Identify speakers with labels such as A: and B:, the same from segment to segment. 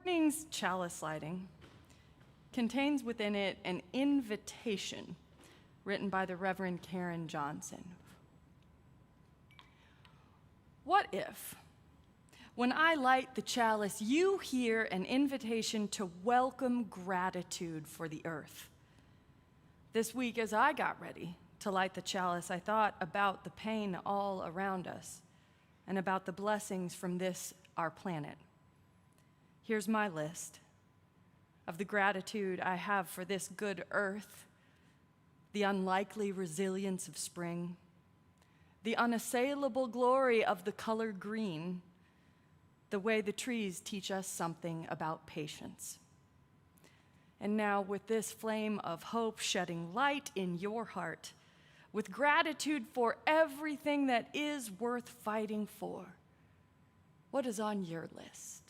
A: Morning's chalice lighting contains within it an invitation written by the Reverend Karen Johnson. What if, when I light the chalice, you hear an invitation to welcome gratitude for the earth? This week, as I got ready to light the chalice, I thought about the pain all around us and about the blessings from this, our planet. Here's my list of the gratitude I have for this good earth: the unlikely resilience of spring, the unassailable glory of the color green, the way the trees teach us something about patience. And now, with this flame of hope shedding light in your heart, with gratitude for everything that is worth fighting for, what is on your list?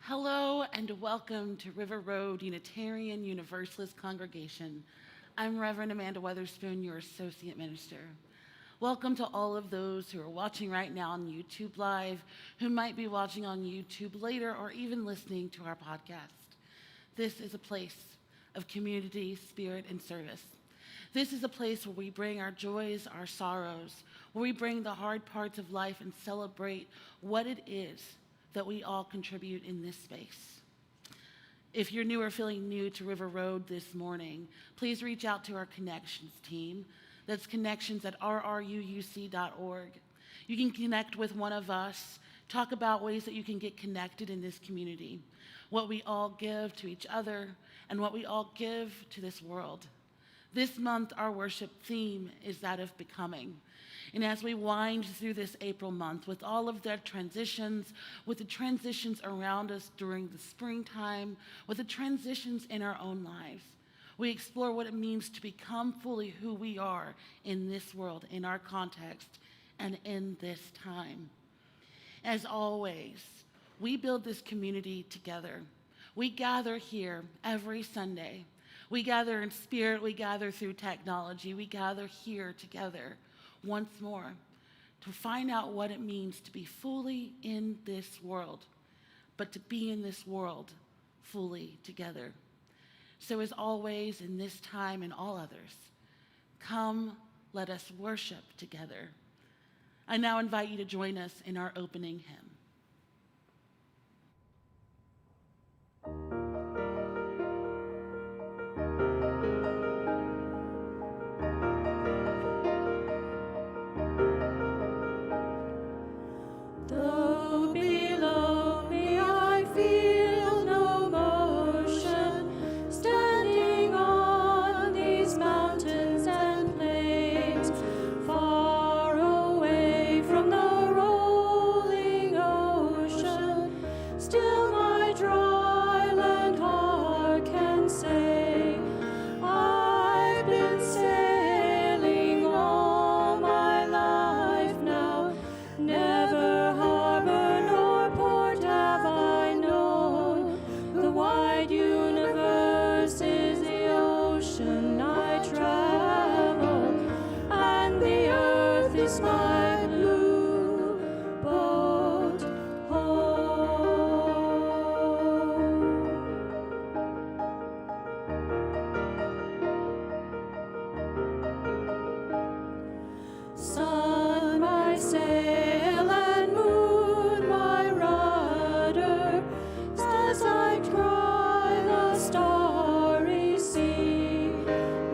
B: Hello and welcome to River Road Unitarian Universalist Congregation. I'm Reverend Amanda Weatherspoon, your Associate Minister. Welcome to all of those who are watching right now on YouTube Live, who might be watching on YouTube later, or even listening to our podcast. This is a place of community, spirit, and service. This is a place where we bring our joys, our sorrows, where we bring the hard parts of life and celebrate what it is that we all contribute in this space. If you're new or feeling new to River Road this morning, please reach out to our Connections team. That's connections@rruuc.org. You can connect with one of us, talk about ways that you can get connected in this community, what we all give to each other, and what we all give to this world. This month, our worship theme is that of becoming. And as we wind through this April month with all of the transitions, with the transitions around us during the springtime, with the transitions in our own lives, we explore what it means to become fully who we are in this world, in our context, and in this time. As always, we build this community together. We gather here every Sunday. We gather in spirit, we gather through technology, we gather here together once more to find out what it means to be fully in this world, but to be in this world fully together. So as always, in this time and all others, come, let us worship together. I now invite you to join us in our opening hymn.
C: Though below me I feel no motion, standing on these mountains and plains, far away from the rolling ocean, still my dry land heart can say, I've been sailing all my life now, never harbor nor port have I known. The wide universe is the ocean I travel, and the earth is my blue boat home. Sun, my sail, and moon, my rudder, as I try the starry sea,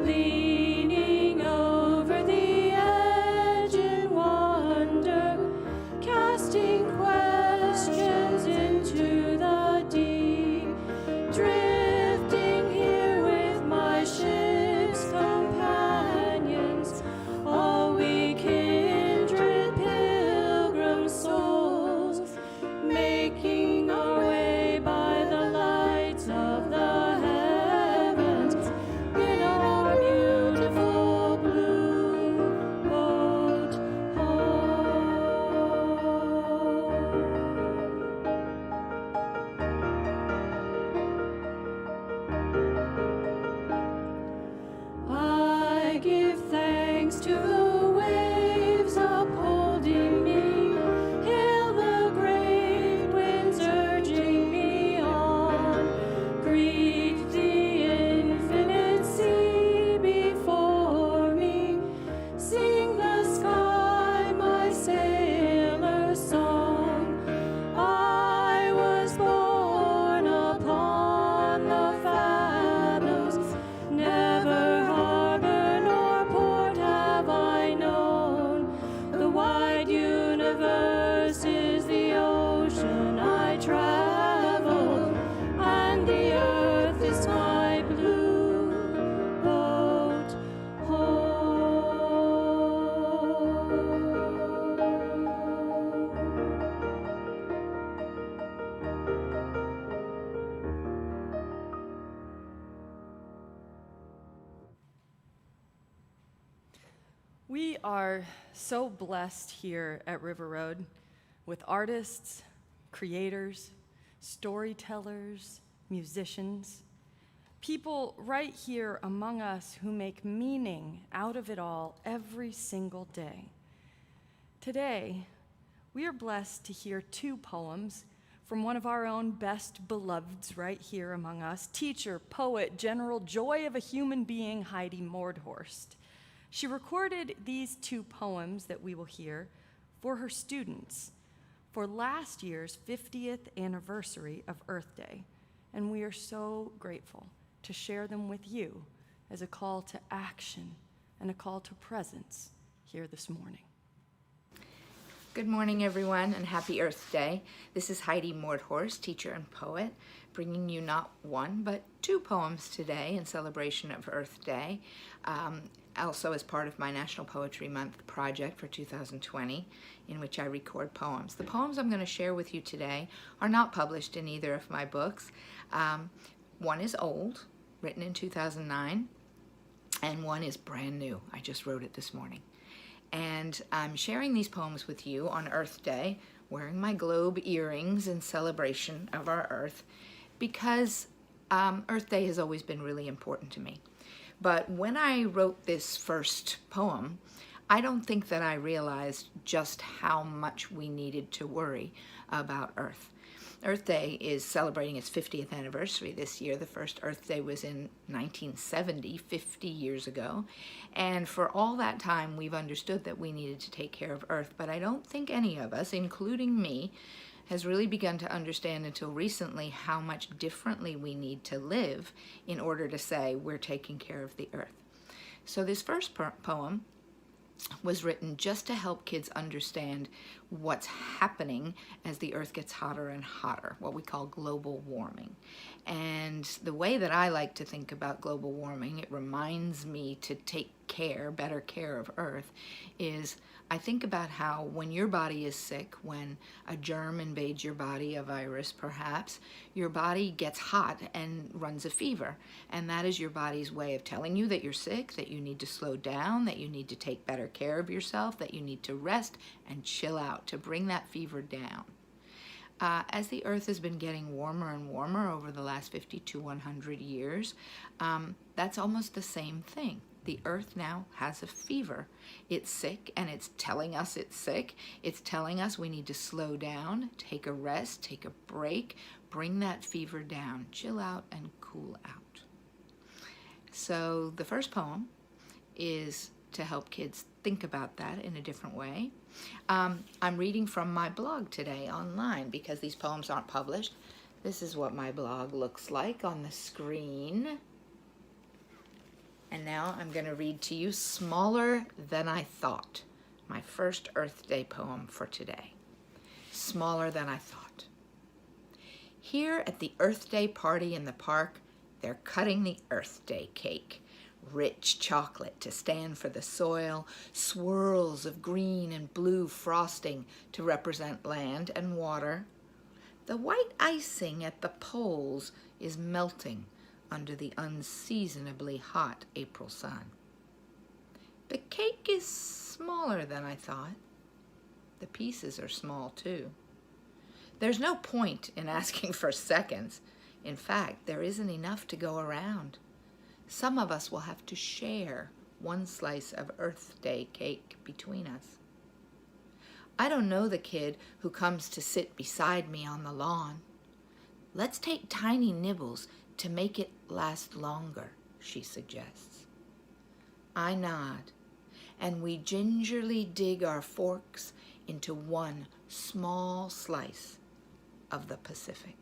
C: leaning over the edge in wonder, casting questions into the deep, drifting here with my ship's companions, all we kindred pilgrim souls, making our way by the lights of the heavens in our beautiful blue boat home. I give thanks to the waves upholding me, hail the great winds urging me on, greet the infinite sea before me, sing the sky my sailor's song. I was born upon the fathoms, never harbor nor port have I known. The wide universe is the ocean I travel, and the earth is my blue boat home.
A: We are so blessed here at River Road with artists, creators, storytellers, musicians, people right here among us who make meaning out of it all every single day. Today, we are blessed to hear two poems from one of our own best beloveds right here among us, teacher, poet, general, joy of a human being, Heidi Mordhorst. She recorded these 2 poems that we will hear for her students for last year's 50th anniversary of Earth Day, and we are so grateful to share them with you as a call to action and a call to presence here this morning.
D: Good morning, everyone, and happy Earth Day. This is Heidi Mordhorst, teacher and poet, bringing you not 1, but 2 poems today in celebration of Earth Day, also as part of my National Poetry Month project for 2020, in which I record poems. The poems I'm going to share with you today are not published in either of my books. One is old, written in 2009, and one is brand new. I just wrote it this morning. And I'm sharing these poems with you on Earth Day, wearing my globe earrings in celebration of our Earth, because Earth Day has always been really important to me. But when I wrote this first poem, I don't think that I realized just how much we needed to worry about Earth. Earth Day is celebrating its 50th anniversary this year. The first Earth Day was in 1970, 50 years ago. And for all that time, we've understood that we needed to take care of Earth. But I don't think any of us, including me, has really begun to understand until recently how much differently we need to live in order to say we're taking care of the Earth. So this first poem was written just to help kids understand what's happening as the Earth gets hotter and hotter, what we call global warming. And the way that I like to think about global warming, it reminds me to take better care of Earth, is I think about how when your body is sick, when a germ invades your body, a virus perhaps, your body gets hot and runs a fever. And that is your body's way of telling you that you're sick, that you need to slow down, that you need to take better care of yourself, that you need to rest and chill out to bring that fever down. As the Earth has been getting warmer and warmer over the last 50 to 100 years, that's almost the same thing. The Earth now has a fever. It's sick, and it's telling us it's sick. It's telling us we need to slow down, take a rest, take a break, bring that fever down, chill out and cool out. So the first poem is to help kids think about that in a different way. I'm reading from my blog today online because these poems aren't published. This is what my blog looks like on the screen. And now I'm going to read to you Smaller Than I Thought, my first Earth Day poem for today. Smaller Than I Thought. Here at the Earth Day party in the park, they're cutting the Earth Day cake. Rich chocolate to stand for the soil, swirls of green and blue frosting to represent land and water. The white icing at the poles is melting under the unseasonably hot April sun. The cake is smaller than I thought. The pieces are small too. There's no point in asking for seconds. In fact, there isn't enough to go around. Some of us will have to share one slice of Earth Day cake between us. I don't know the kid who comes to sit beside me on the lawn. Let's take tiny nibbles to make it last longer, she suggests. I nod, and we gingerly dig our forks into one small slice of the Pacific.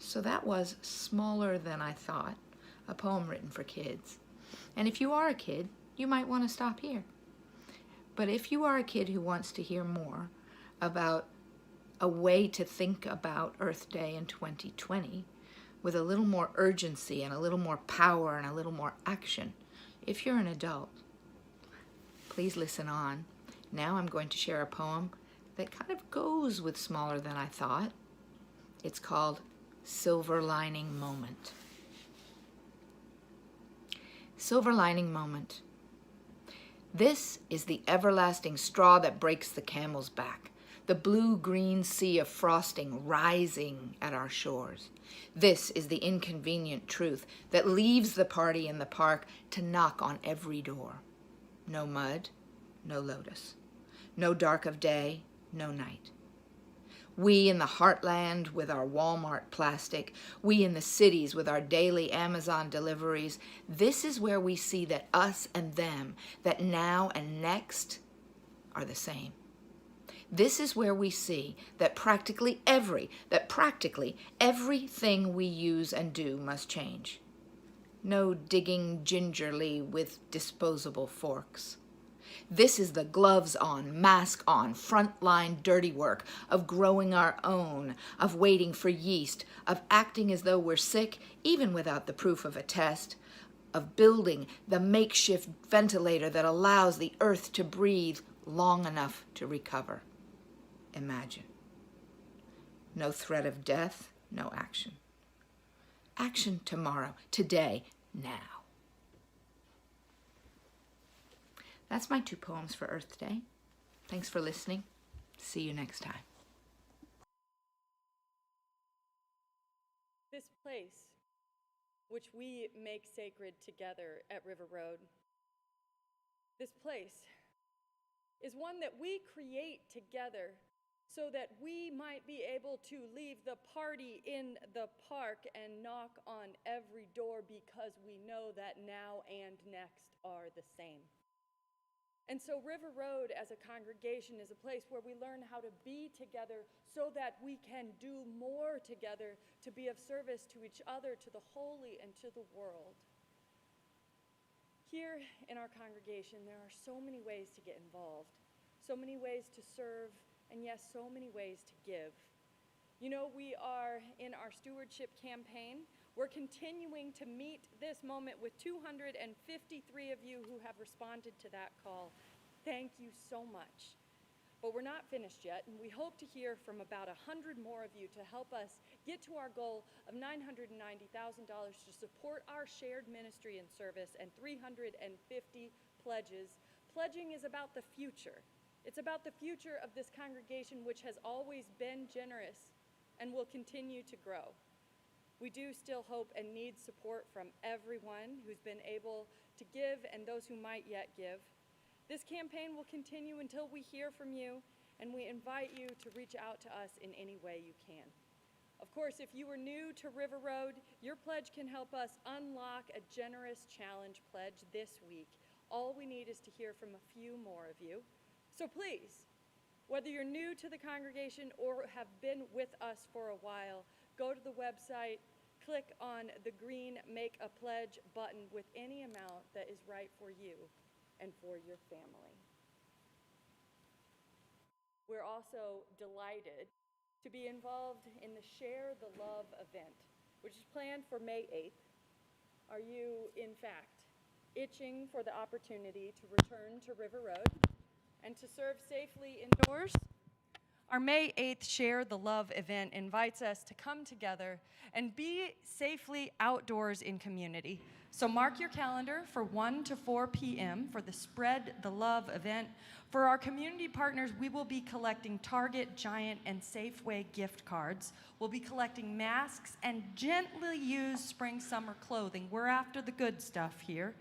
D: So that was Smaller Than I Thought, a poem written for kids. And if you are a kid, you might want to stop here. But if you are a kid who wants to hear more about a way to think about Earth Day in 2020 with a little more urgency and a little more power and a little more action, if you're an adult, please listen on. Now I'm going to share a poem that kind of goes with Smaller Than I Thought. It's called Silver Lining Moment. Silver lining moment. This is the everlasting straw that breaks the camel's back, the blue-green sea of frosting rising at our shores. This is the inconvenient truth that leaves the party in the park to knock on every door. No mud, no lotus. No dark of day, no night. We in the heartland with our Walmart plastic, we in the cities with our daily Amazon deliveries, this is where we see that us and them, that now and next are the same. This is where we see that practically everything we use and do must change. No digging gingerly with disposable forks. This is the gloves on, mask on, frontline dirty work of growing our own, of waiting for yeast, of acting as though we're sick even without the proof of a test, of building the makeshift ventilator that allows the earth to breathe long enough to recover. Imagine. No threat of death, no action. Action tomorrow, today, now. That's my 2 poems for Earth Day. Thanks for listening. See you next time.
A: This place, which we make sacred together at River Road, this place is one that we create together so that we might be able to leave the party in the park and knock on every door because we know that now and next are the same. And so River Road as a congregation is a place where we learn how to be together so that we can do more together to be of service to each other, to the holy, and to the world. Here in our congregation, there are so many ways to get involved, so many ways to serve, and yes, so many ways to give. You know, we are in our stewardship campaign. We're continuing to meet this moment with 253 of you who have responded to that call. Thank you so much. But we're not finished yet, and we hope to hear from about 100 more of you to help us get to our goal of $990,000 to support our shared ministry and service and 350 pledges. Pledging is about the future. It's about the future of this congregation, which has always been generous and will continue to grow. We do still hope and need support from everyone who's been able to give and those who might yet give. This campaign will continue until we hear from you, and we invite you to reach out to us in any way you can. Of course, if you are new to River Road, your pledge can help us unlock a generous challenge pledge this week. All we need is to hear from a few more of you. So please, whether you're new to the congregation or have been with us for a while, go to the website, click on the green Make a Pledge button with any amount that is right for you and for your family. We're also delighted to be involved in the Share the Love event, which is planned for May 8th. Are you, in fact, itching for the opportunity to return to River Road and to serve safely indoors? Our May 8th Share the Love event invites us to come together and be safely outdoors in community. So mark your calendar for 1 to 4 p.m. for the Spread the Love event. For our community partners, we will be collecting Target, Giant, and Safeway gift cards. We'll be collecting masks and gently used spring-summer clothing. We're after the good stuff here.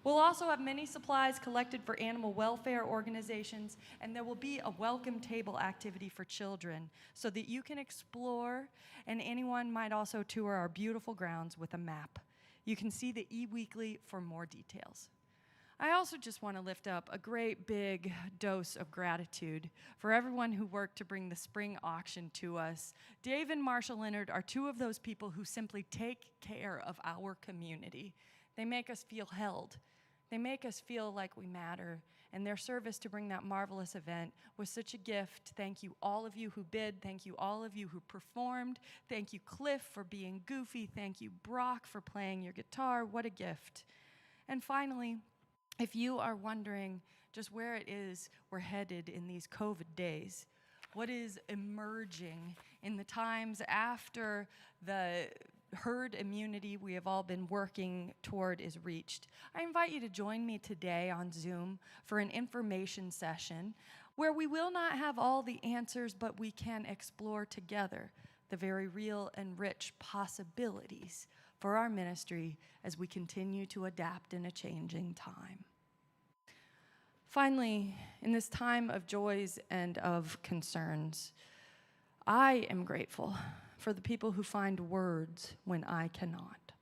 A: We'll also have many supplies collected for animal welfare organizations, and there will be a welcome table activity for children so that you can explore, and anyone might also tour our beautiful grounds with a map. You can see the e-weekly for more details. I also just want to lift up a great big dose of gratitude for everyone who worked to bring the spring auction to us. Dave and Marsha Leonard are two of those people who simply take care of our community. They make us feel held. They make us feel like we matter, and their service to bring that marvelous event was such a gift. Thank you, all of you who bid. Thank you, all of you who performed. Thank you, Cliff, for being goofy. Thank you, Brock, for playing your guitar. What a gift. And finally, if you are wondering just where it is we're headed in these COVID days, what is emerging in the times after the herd immunity we have all been working toward is reached, I invite you to join me today on Zoom for an information session where we will not have all the answers, but we can explore together the very real and rich possibilities for our ministry as we continue to adapt in a changing time. Finally, in this time of joys and of concerns, I am grateful for the people who find words when I cannot.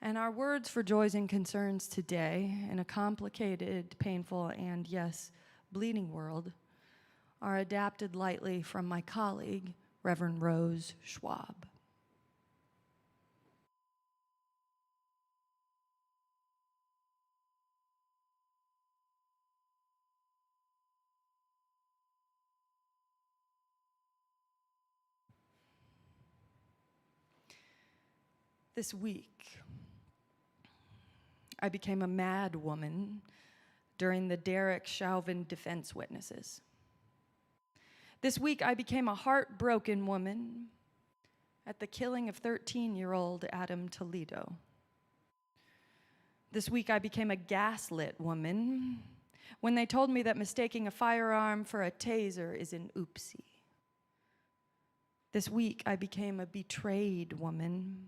A: And our words for joys and concerns today, in a complicated, painful, and yes, bleeding world, are adapted lightly from my colleague, Reverend Rose Schwab. This week, I became a mad woman during the Derek Chauvin defense witnesses. This week, I became a heartbroken woman at the killing of 13-year-old Adam Toledo. This week, I became a gaslit woman when they told me that mistaking a firearm for a taser is an oopsie. This week, I became a betrayed woman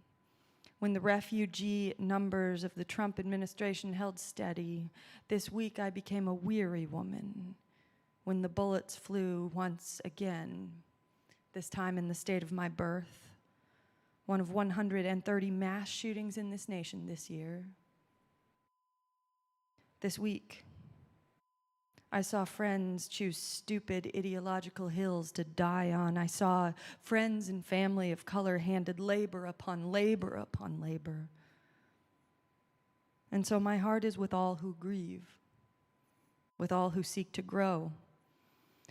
A: when the refugee numbers of the Trump administration held steady. This week, I became a weary woman when the bullets flew once again, this time in the state of my birth, one of 130 mass shootings in this nation this year. This week, I saw friends choose stupid ideological hills to die on. I saw friends and family of color handed labor upon labor upon labor. And so my heart is with all who grieve, with all who seek to grow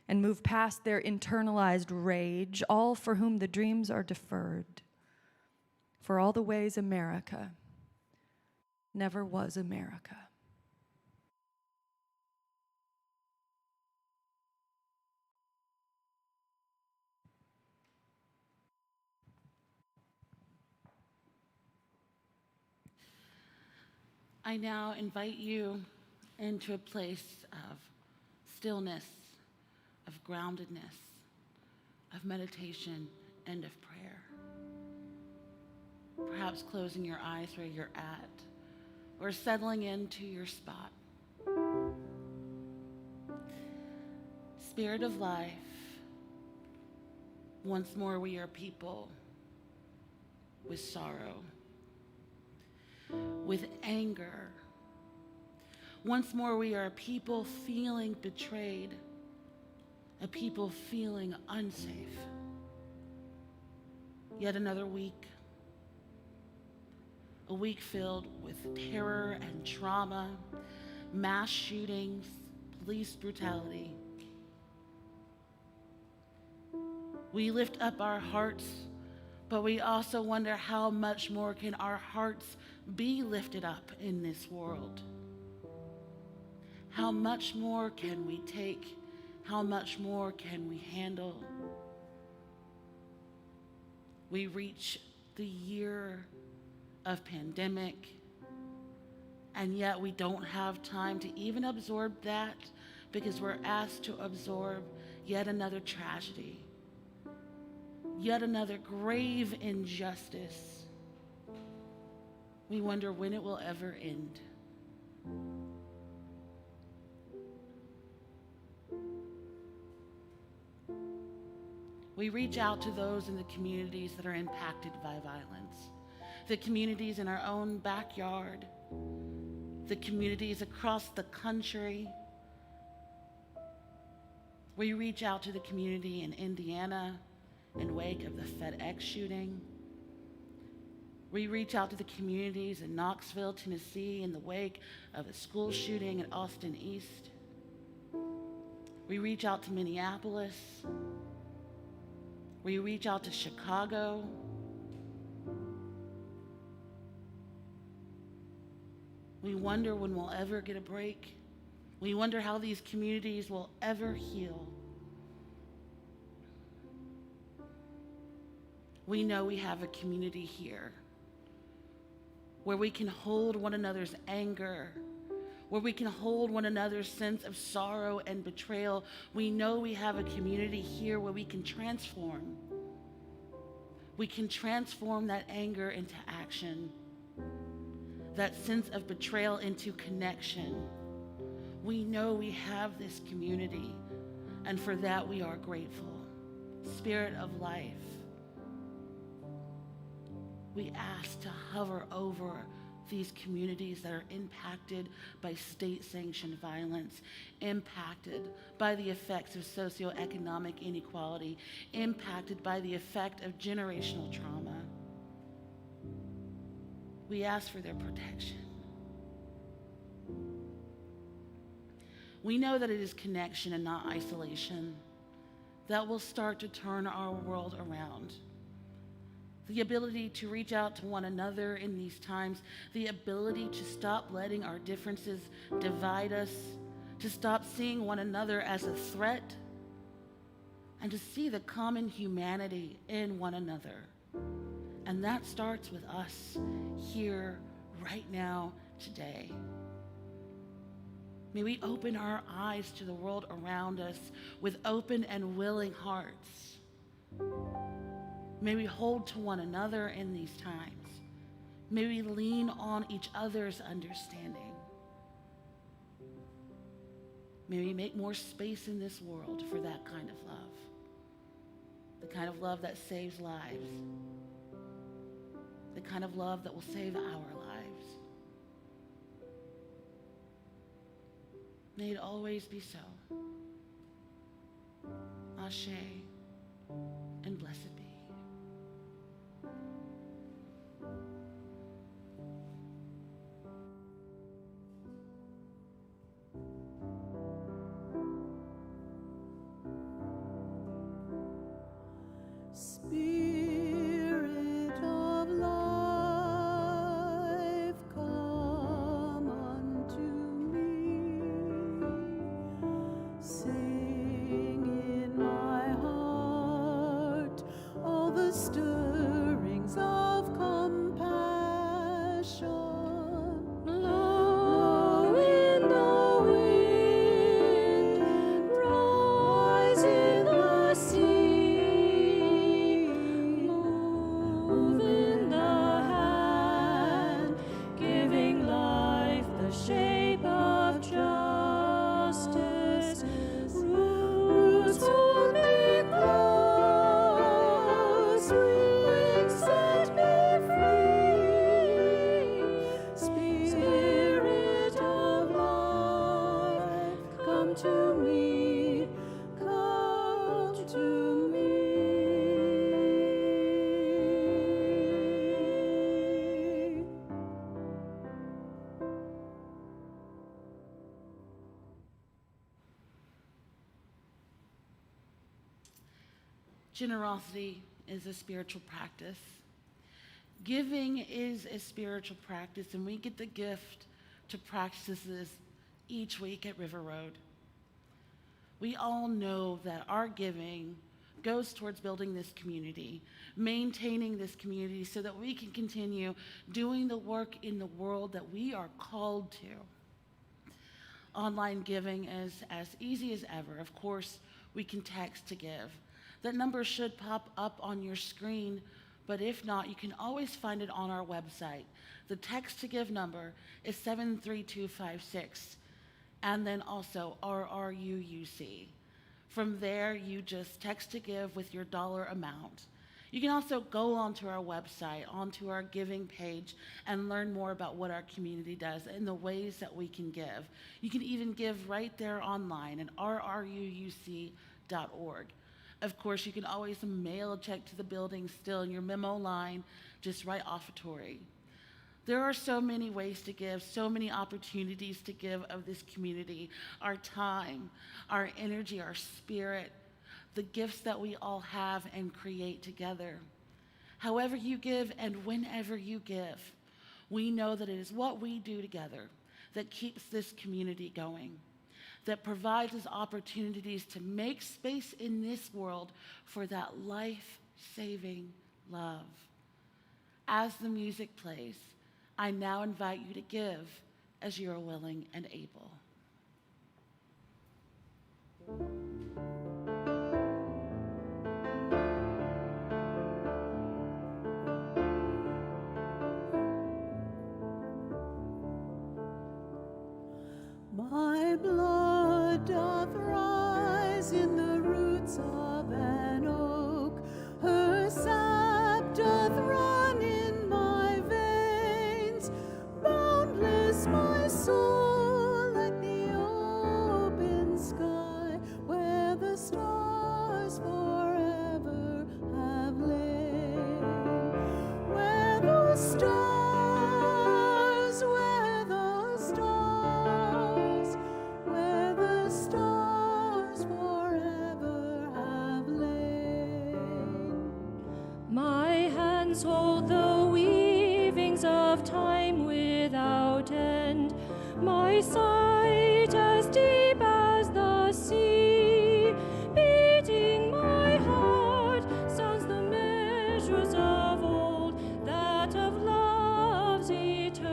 A: and move past their internalized rage, all for whom the dreams are deferred, for all the ways America never was America.
B: I now invite you into a place of stillness, of groundedness, of meditation, and of prayer. Perhaps closing your eyes where you're at, or settling into your spot. Spirit of life, once more we are people with sorrow, with anger. Once more we are a people feeling betrayed, a people feeling unsafe. Yet another week, a week filled with terror and trauma, mass shootings, police brutality. We lift up our hearts, but we also wonder how much more can our hearts be lifted up in this world? How much more can we take? How much more can we handle? We reach the year of pandemic, and yet we don't have time to even absorb that because we're asked to absorb yet another tragedy, yet another grave injustice. We wonder when it will ever end. We reach out to those in the communities that are impacted by violence, the communities in our own backyard, the communities across the country. We reach out to the community in Indiana in wake of the FedEx shooting. We reach out to the communities in Knoxville, Tennessee in the wake of a school shooting at Austin East. We reach out to Minneapolis. We reach out to Chicago. We wonder when we'll ever get a break. We wonder how these communities will ever heal. We know we have a community here where we can hold one another's anger, where we can hold one another's sense of sorrow and betrayal. We know we have a community here where we can transform. We can transform that anger into action, that sense of betrayal into connection. We know we have this community, and for that we are grateful. Spirit of life, we ask to hover over these communities that are impacted by state-sanctioned violence, impacted by the effects of socioeconomic inequality, impacted by the effect of generational trauma. We ask for their protection. We know that it is connection and not isolation that will start to turn our world around. The ability to reach out to one another in these times, the ability to stop letting our differences divide us, to stop seeing one another as a threat, and to see the common humanity in one another. And that starts with us here, right now, today. May we open our eyes to the world around us with open and willing hearts. May we hold to one another in these times. May we lean on each other's understanding. May we make more space in this world for that kind of love. The kind of love that saves lives. The kind of love that will save our lives. May it always be so. Ashe, and blessed be.
C: Spirit of life, come unto me. Sing in my heart all the stirrings of compassion. Blow in the wind, rise in the sea, move in the hand, giving life the shape of justice. Roots hold me close, wings set me free. Spirit of life, come to me, come to me.
B: Generosity is a spiritual practice. Giving is a spiritual practice, and we get the gift to practice this each week at River Road. We all know that our giving goes towards building this community, maintaining this community so that we can continue doing the work in the world that we are called to. Online giving is as easy as ever. Of course, we can text to give. That number should pop up on your screen, but if not, you can always find it on our website. The text to give number is 73256, and then also RRUUC. From there, you just text to give with your dollar amount. You can also go onto our website, onto our giving page, and learn more about what our community does and the ways that we can give. You can even give right there online at rruuc.org. Of course, you can always mail a check to the building still in your memo line, just right offertory. There are so many ways to give, so many opportunities to give of this community, our time, our energy, our spirit, the gifts that we all have and create together. However you give and whenever you give, we know that it is what we do together that keeps this community going, that provides us opportunities to make space in this world for that life-saving love. As the music plays, I now invite you to give as you are willing and able.
C: My blood doth rise in the roots of an oak. moons hold the weavings of time without end. My sight as deep as the sea, beating my heart, sounds the measures of old, that of love's eternity.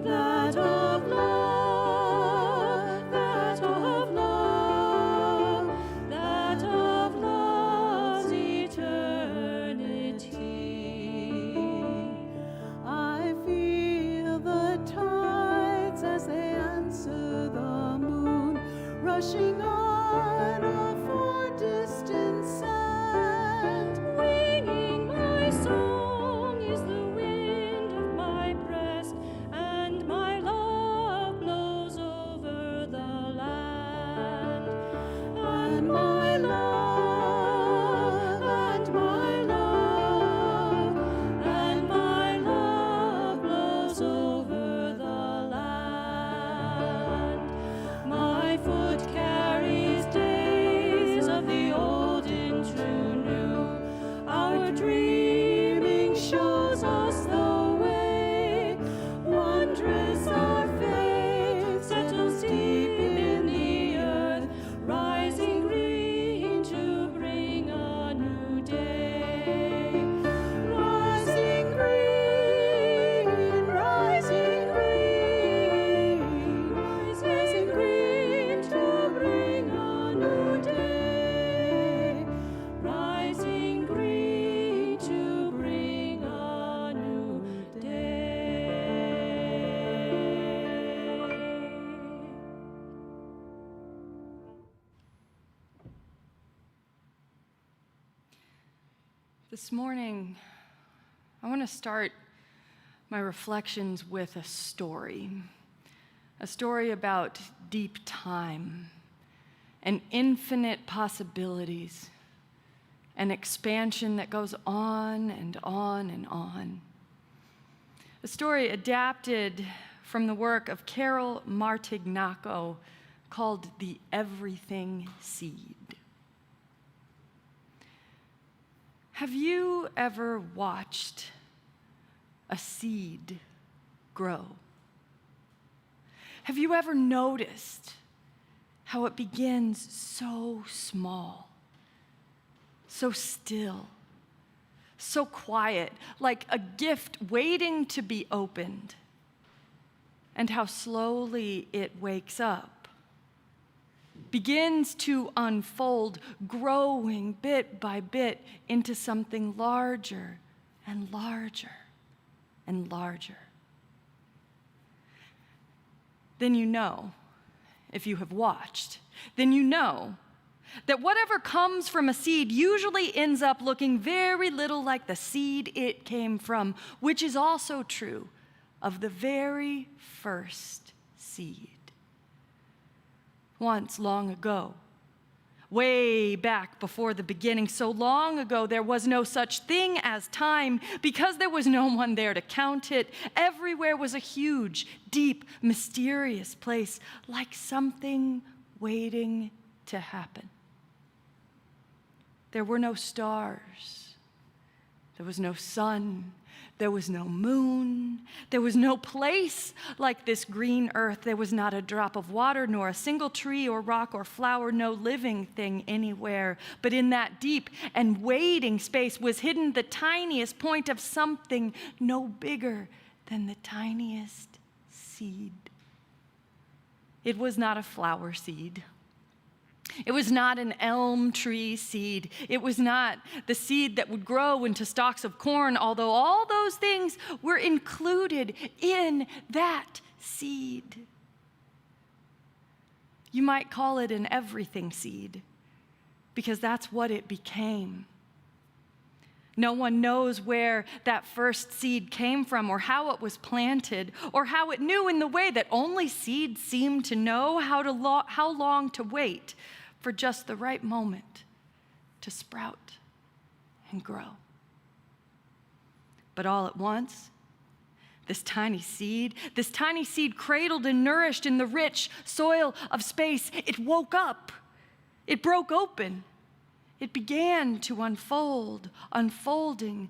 C: That of love, that of love, that of love's eternity. I feel the tides as they answer the moon, rushing on a far distant sand. Winging my song is the wind of my breast, and my love blows over the land. And my love, and my love, and my love blows over the land. My foot carries days of the old into new. Our dreaming shows us the way. Wondrous our faith settles deep in the earth, rising green to bring a new day. Rising green, rising green, rising green to bring a new day. Rising green to bring a new day.
A: This morning, I want to start my reflections with a story about deep time and infinite possibilities, an expansion that goes on and on and on. A story adapted from the work of Carol Martignaco called The Everything Seed. Have you ever watched a seed grow? Have you ever noticed how it begins so small, so still, so quiet, like a gift waiting to be opened, and how slowly it wakes up, begins to unfold, growing bit by bit into something larger and larger and larger? Then you know, if you have watched, then you know that whatever comes from a seed usually ends up looking very little like the seed it came from, which is also true of the very first seed. Once, long ago, way back before the beginning, so long ago there was no such thing as time because there was no one there to count it. Everywhere was a huge, deep, mysterious place, like something waiting to happen. There were no stars. There was no sun. There was no moon. There was no place like this green earth. There was not a drop of water, nor a single tree or rock or flower, no living thing anywhere. But in that deep and waiting space was hidden the tiniest point of something no bigger than the tiniest seed. It was not a flower seed. It was not an elm tree seed. It was not the seed that would grow into stalks of corn, although all those things were included in that seed. You might call it an everything seed, because that's what it became. No one knows where that first seed came from, or how it was planted, or how it knew in the way that only seeds seem to know how long to wait for just the right moment to sprout and grow. But all at once, this tiny seed cradled and nourished in the rich soil of space, it woke up, it broke open, it began to unfold, unfolding,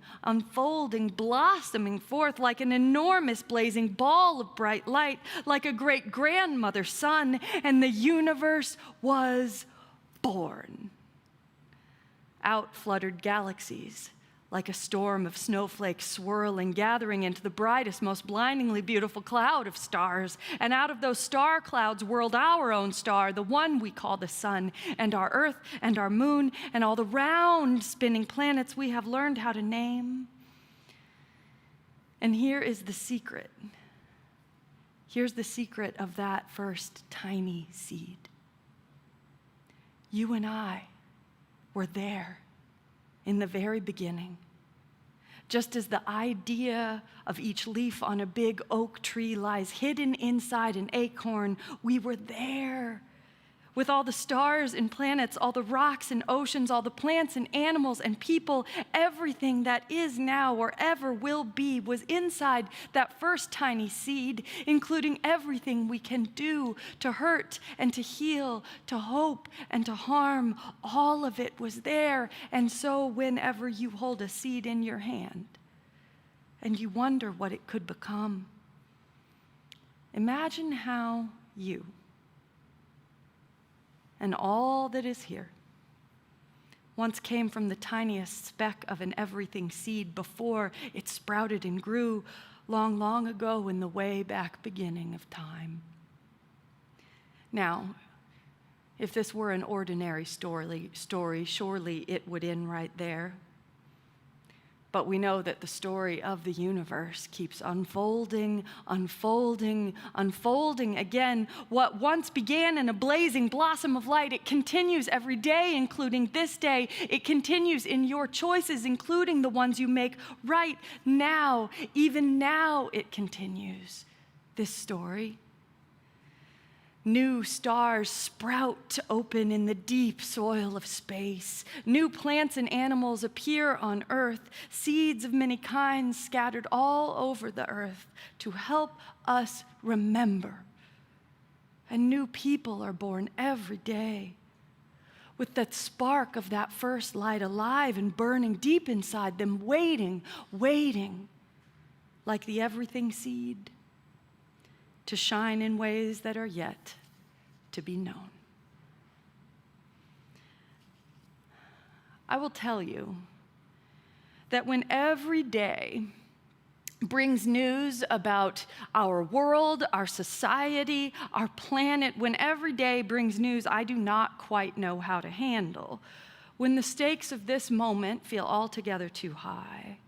A: blossoming forth like an enormous blazing ball of bright light, like a great-grandmother sun, and the universe was born. Out fluttered galaxies, like a storm of snowflakes swirling, gathering into the brightest, most blindingly beautiful cloud of stars. And out of those star clouds whirled our own star, the one we call the sun, and our earth, and our moon, and all the round spinning planets we have learned how to name. And here is the secret. Here's the secret of that first tiny seed. You and I were there in the very beginning. Just as the idea of each leaf on a big oak tree lies hidden inside an acorn, we were there. With all the stars and planets, all the rocks and oceans, all the plants and animals and people, everything that is now or ever will be was inside that first tiny seed, including everything we can do to hurt and to heal, to hope and to harm. All of it was there. And so whenever you hold a seed in your hand and you wonder what it could become, imagine how you and all that is here once came from the tiniest speck of an everything seed before it sprouted and grew long, long ago in the way back beginning of time. Now, if this were an ordinary story, surely it would end right there. But we know that the story of the universe keeps unfolding again. What once began in a blazing blossom of light, it continues every day, including this day. It continues in your choices, including the ones you make right now. Even now it continues, this story. New stars sprout to open in the deep soil of space. New plants and animals appear on earth, seeds of many kinds scattered all over the earth to help us remember. And new people are born every day with that spark of that first light alive and burning deep inside them, waiting, like the everything seed, to shine in ways that are yet to be known. I will tell you that when every day brings news about our world, our society, our planet, when every day brings news I do not quite know how to handle, when the stakes of this moment feel altogether too high,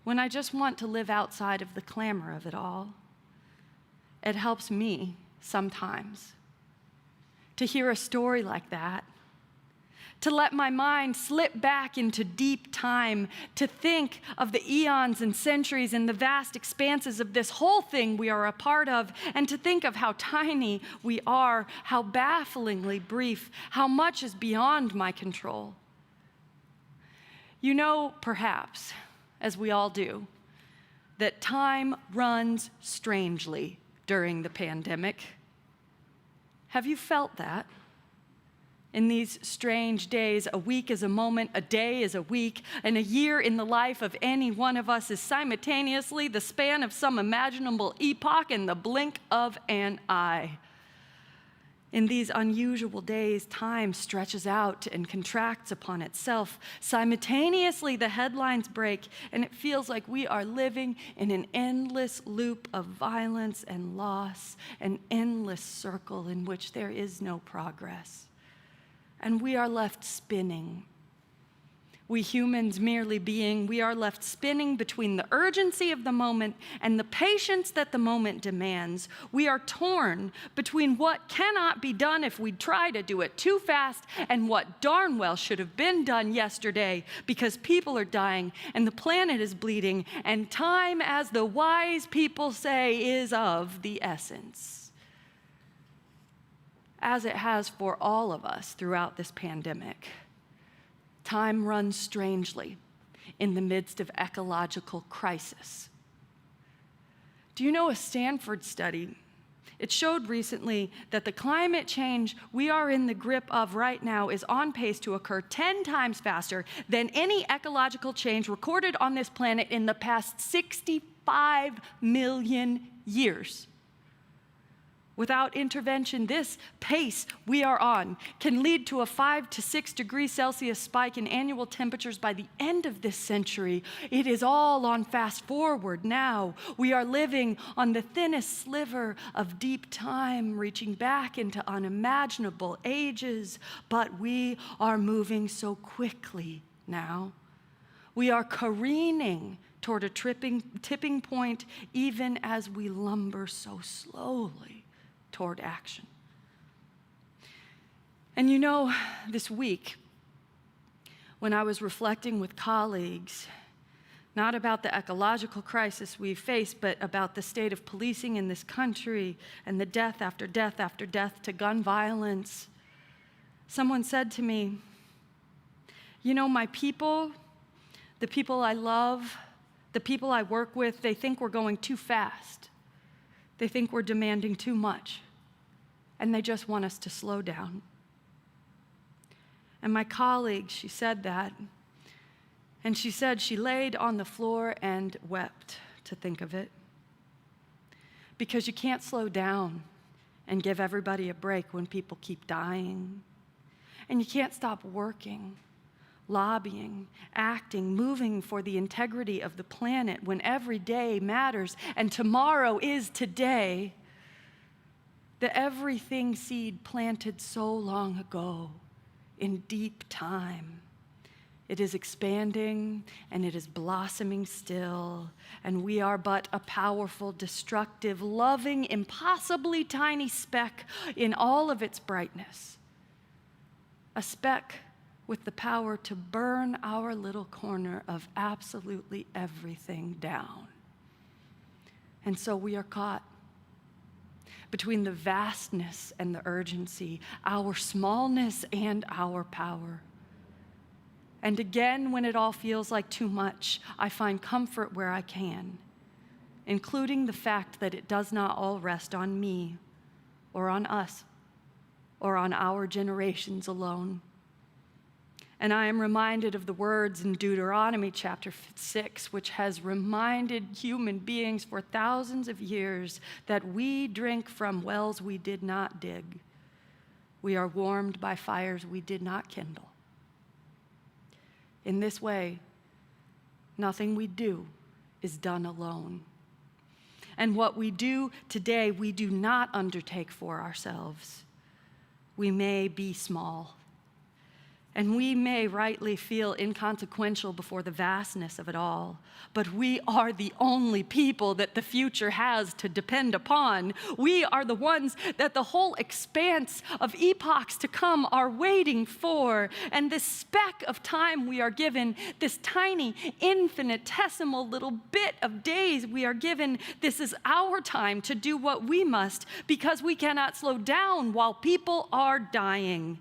A: when I just want to live outside of the clamor of it all, it helps me sometimes to hear a story like that, to let my mind slip back into deep time, to think of the eons and centuries and the vast expanses of this whole thing we are a part of, and to think of how tiny we are, how bafflingly brief, how much is beyond my control. You know, perhaps, as we all do, that time runs strangely during the pandemic. Have you felt that? In these strange days, a week is a moment, a day is a week, and a year in the life of any one of us is simultaneously the span of some imaginable epoch in the blink of an eye. In these unusual days, time stretches out and contracts upon itself. Simultaneously, the headlines break, and it feels like we are living in an endless loop of violence and loss, an endless circle in which there is no progress. And we are left spinning. We humans merely being, we are left spinning between the urgency of the moment and the patience that the moment demands. We are torn between what cannot be done if we try to do it too fast and what darn well should have been done yesterday, because people are dying and the planet is bleeding and time, as the wise people say, is of the essence. As it has for all of us throughout this pandemic. Time runs strangely in the midst of ecological crisis. Do you know a Stanford study It showed recently that the climate change we are in the grip of right now is on pace to occur 10 times faster than any ecological change recorded on this planet in the past 65 million years. Without intervention, this pace we are on can lead to a 5 to 6 degrees Celsius spike in annual temperatures by the end of this century. It is all on fast forward now. We are living on the thinnest sliver of deep time, reaching back into unimaginable ages, but we are moving so quickly now. We are careening toward a tipping point even as we lumber so slowly toward action. And you know, this week, when I was reflecting with colleagues, not about the ecological crisis we face, but about the state of policing in this country and the death after death after death to gun violence, someone said to me, you know, my people, the people I love, the people I work with, they think we're going too fast. They think we're demanding too much, and they just want us to slow down. And my colleague, she said that, and she said she laid on the floor and wept to think of it. Because you can't slow down and give everybody a break when people keep dying. And you can't stop working, lobbying, acting, moving for the integrity of the planet when every day matters and tomorrow is today. The everything seed planted so long ago in deep time. It is expanding and it is blossoming still, and we are but a powerful, destructive, loving, impossibly tiny speck in all of its brightness. A speck with the power to burn our little corner of absolutely everything down. And so we are caught between the vastness and the urgency, our smallness and our power. And again, when it all feels like too much, I find comfort where I can, including the fact that it does not all rest on me or on us or on our generations alone. And I am reminded of the words in Deuteronomy chapter 6, which has reminded human beings for thousands of years that we drink from wells we did not dig. We are warmed by fires we did not kindle. In this way, nothing we do is done alone. And what we do today, we do not undertake for ourselves. We may be small, and we may rightly feel inconsequential before the vastness of it all, but we are the only people that the future has to depend upon. We are the ones that the whole expanse of epochs to come are waiting for. And this speck of time we are given, this tiny, infinitesimal little bit of days we are given, this is our time to do what we must, because we cannot slow down while people are dying.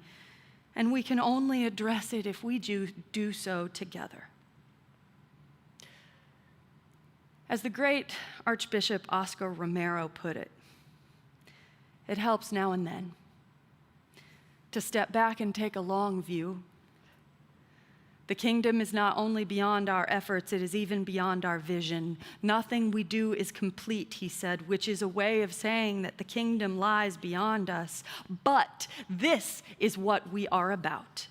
A: And we can only address it if we do so together. As the great Archbishop Oscar Romero put it, it helps now and then to step back and take a long view. The kingdom is not only beyond our efforts, it is even beyond our vision. Nothing we do is complete, he said, which is a way of saying that the kingdom lies beyond us. But this is what we are about.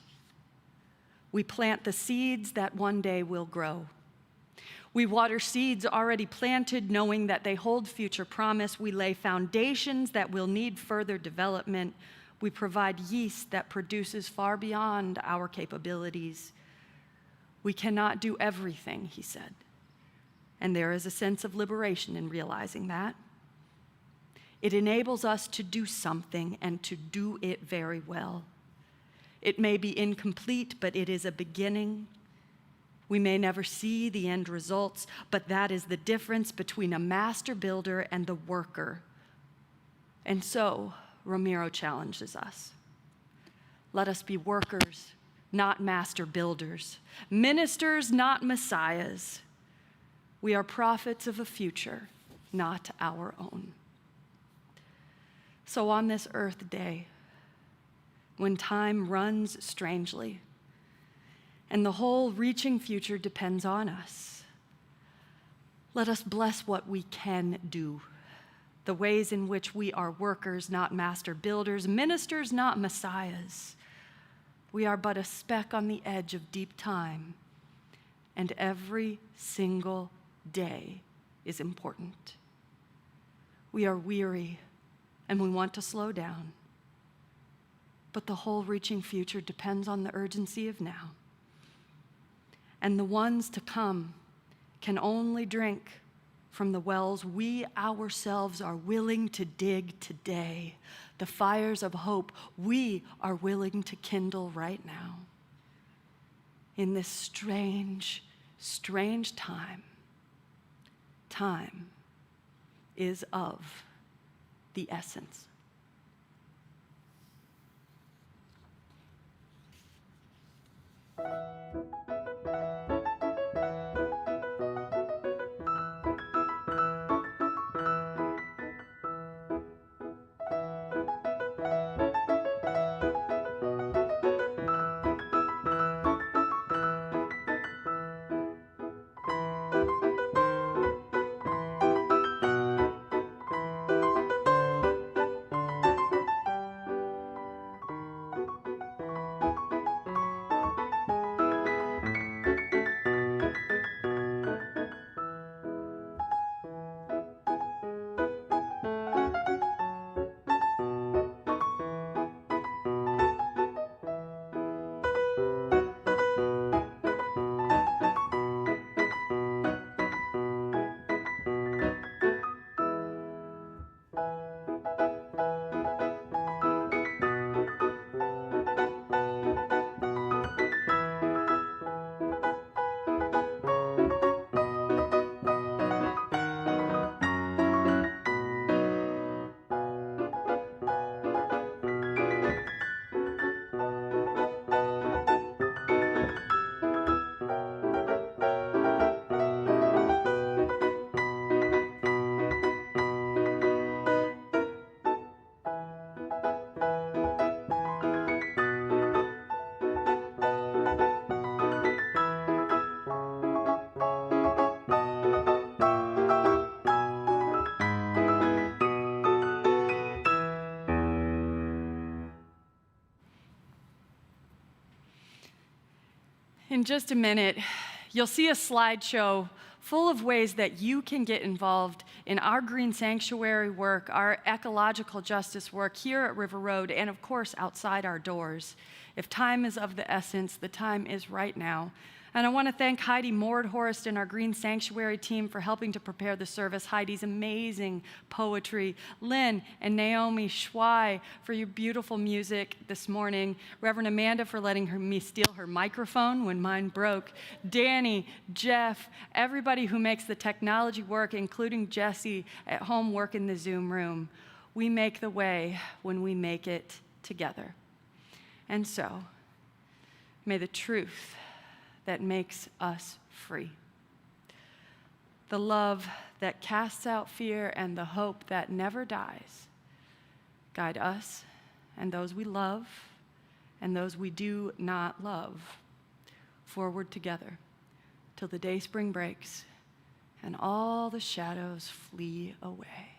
A: We plant the seeds that one day will grow. We water seeds already planted, knowing that they hold future promise. We lay foundations that will need further development. We provide yeast that produces far beyond our capabilities. We cannot do everything, he said. And there is a sense of liberation in realizing that. It enables us to do something and to do it very well. It may be incomplete, but it is a beginning. We may never see the end results, but that is the difference between a master builder and the worker. And so, Romero challenges us. Let us be workers, not master builders, ministers, not messiahs. We are prophets of a future, not our own. So on this Earth Day, when time runs strangely, and the whole reaching future depends on us, let us bless what we can do, the ways in which we are workers, not master builders, ministers, not messiahs. We are but a speck on the edge of deep time, and every single day is important. We are weary, and we want to slow down, but the whole reaching future depends on the urgency of now. And the ones to come can only drink from the wells we ourselves are willing to dig today, the fires of hope we are willing to kindle right now. In this strange, strange time, time is of the essence. In just a minute, you'll see a slideshow full of ways that you can get involved in our green sanctuary work, our ecological justice work here at River Road, and of course, outside our doors. If time is of the essence, the time is right now. And I want to thank Heidi Mordhorst and our Green Sanctuary team for helping to prepare the service, Heidi's amazing poetry, Lynn and Naomi Schwei for your beautiful music this morning, Reverend Amanda for letting me steal her microphone when mine broke, Danny, Jeff, everybody who makes the technology work, including Jesse at home work in the Zoom room. We make the way when we make it together. And so, may the truth that makes us free, the love that casts out fear, and the hope that never dies, guide us and those we love and those we do not love forward together till the day spring breaks and all the shadows flee away.